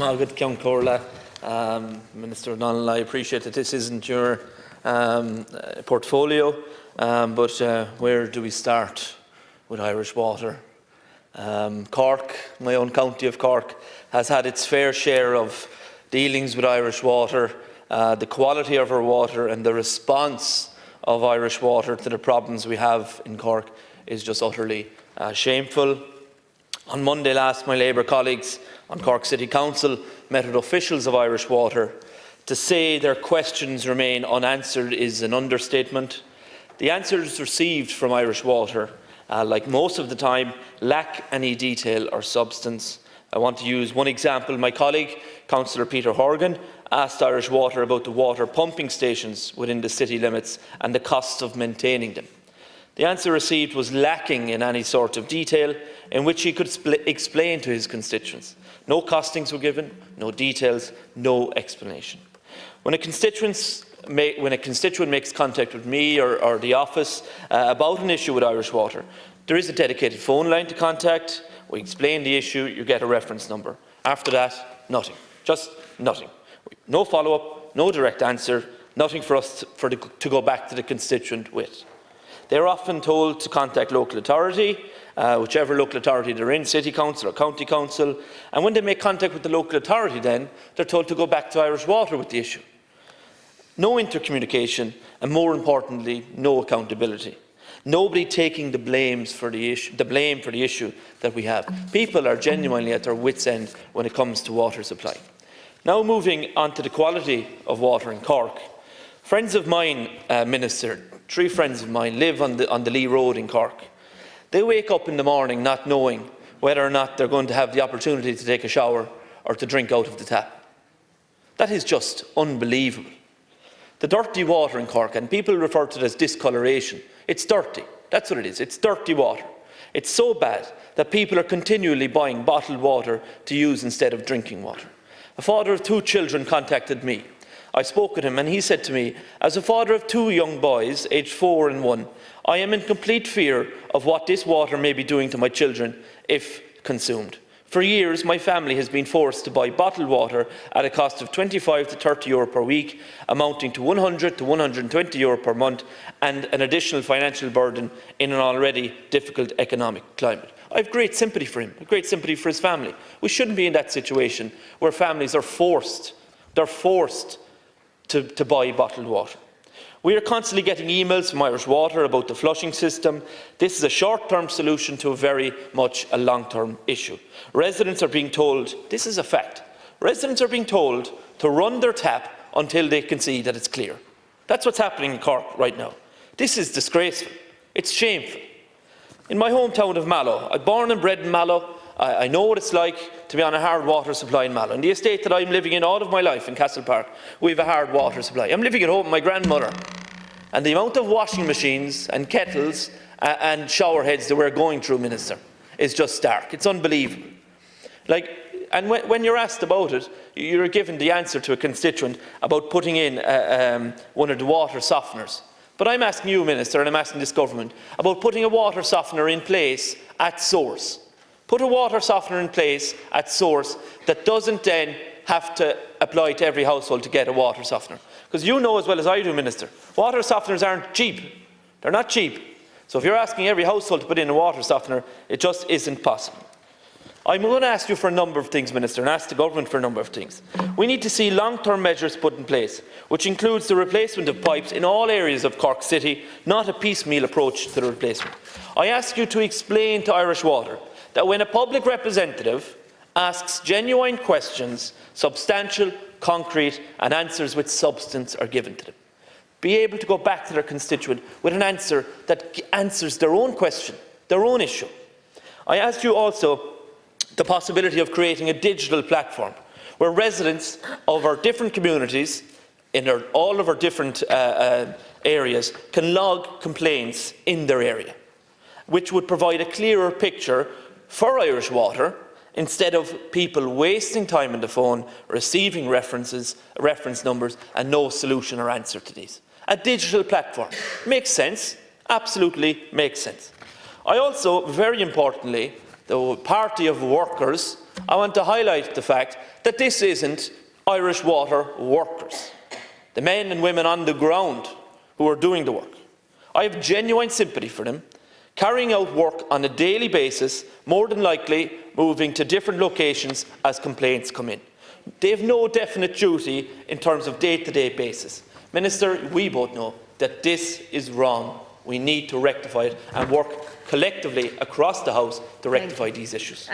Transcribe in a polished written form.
Margaret Ceann Comhairle, Minister O'Donnell, I appreciate that this isn't your portfolio, but where do we start with Irish water? Cork, my own county of Cork, has had its fair share of dealings with Irish water, the quality of our water and the response of Irish water to the problems we have in Cork is just utterly shameful. On Monday last, my Labour colleagues on Cork City Council met with officials of Irish Water. To say their questions remain unanswered is an understatement. The answers received from Irish Water, like most of the time, lack any detail or substance. I want to use one example. My colleague, Councillor Peter Horgan, asked Irish Water about the water pumping stations within the city limits and the costs of maintaining them. The answer received was lacking in any sort of detail in which he could explain to his constituents. No costings were given, no details, no explanation. When a constituent makes contact with me or the office about an issue with Irish Water, there is a dedicated phone line to contact. We explain the issue, you get a reference number. After that, nothing. Just nothing. No follow-up, no direct answer, nothing for us to go back to the constituent with. They are often told to contact local authority, whichever local authority they're in, City Council or County Council, and when they make contact with the local authority then, they're told to go back to Irish Water with the issue. No intercommunication, and more importantly, no accountability. Nobody taking the blame for the issue that we have. People are genuinely at their wits' end when it comes to water supply. Now moving on to the quality of water in Cork. Friends of mine, Minister, 3 friends of mine live on the Lee Road in Cork. They wake up in the morning not knowing whether or not they're going to have the opportunity to take a shower or to drink out of the tap. That is just unbelievable. The dirty water in Cork, and people refer to it as discoloration, it's dirty. That's what it is. It's dirty water. It's so bad that people are continually buying bottled water to use instead of drinking water. A father of 2 children contacted me. I spoke with him and he said to me, as a father of 2 young boys, aged 4 and 1, I am in complete fear of what this water may be doing to my children if consumed. For years, my family has been forced to buy bottled water at a cost of €25 to €30 per week, amounting to €100 to €120 per month, and an additional financial burden in an already difficult economic climate. I have great sympathy for him, great sympathy for his family. We shouldn't be in that situation where families are forced to buy bottled water. We are constantly getting emails from Irish Water about the flushing system. This is a short-term solution to a very much a long-term issue. Residents are being told, this is a fact, residents are being told to run their tap until they can see that it's clear. That's what's happening in Cork right now. This is disgraceful. It's shameful. In my hometown of Mallow, I'm born and bred in Mallow. I know what it's like to be on a hard water supply in Mallow. In the estate that I'm living in all of my life in Castle Park, we have a hard water supply. I'm living at home with my grandmother. And the amount of washing machines and kettles and shower heads that we're going through, Minister, is just stark. It's unbelievable. And when you're asked about it, you're given the answer to a constituent about putting in one of the water softeners. But I'm asking you, Minister, and I'm asking this government, about putting a water softener in place at source. Put a water softener in place at source that doesn't then have to apply to every household to get a water softener. Because you know as well as I do, Minister, water softeners aren't cheap. They're not cheap. So if you're asking every household to put in a water softener, it just isn't possible. I'm going to ask you for a number of things, Minister, and ask the government for a number of things. We need to see long-term measures put in place, which includes the replacement of pipes in all areas of Cork City, not a piecemeal approach to the replacement. I ask you to explain to Irish Water that when a public representative asks genuine questions, substantial, concrete and answers with substance are given to them. Be able to go back to their constituent with an answer that answers their own question, their own issue. I asked you also the possibility of creating a digital platform where residents of our different communities in all of our different areas can log complaints in their area, which would provide a clearer picture for Irish Water instead of people wasting time on the phone, receiving reference numbers and no solution or answer to these. A digital platform makes sense, absolutely makes sense. I also, very importantly, the party of workers I want to highlight the fact that this isn't Irish Water workers, the men and women on the ground who are doing the work. I have genuine sympathy for them, carrying out work on a daily basis, more than likely moving to different locations as complaints come in. They have no definite duty in terms of day-to-day basis. Minister, we both know that this is wrong. We need to rectify it and work collectively across the House to rectify these issues.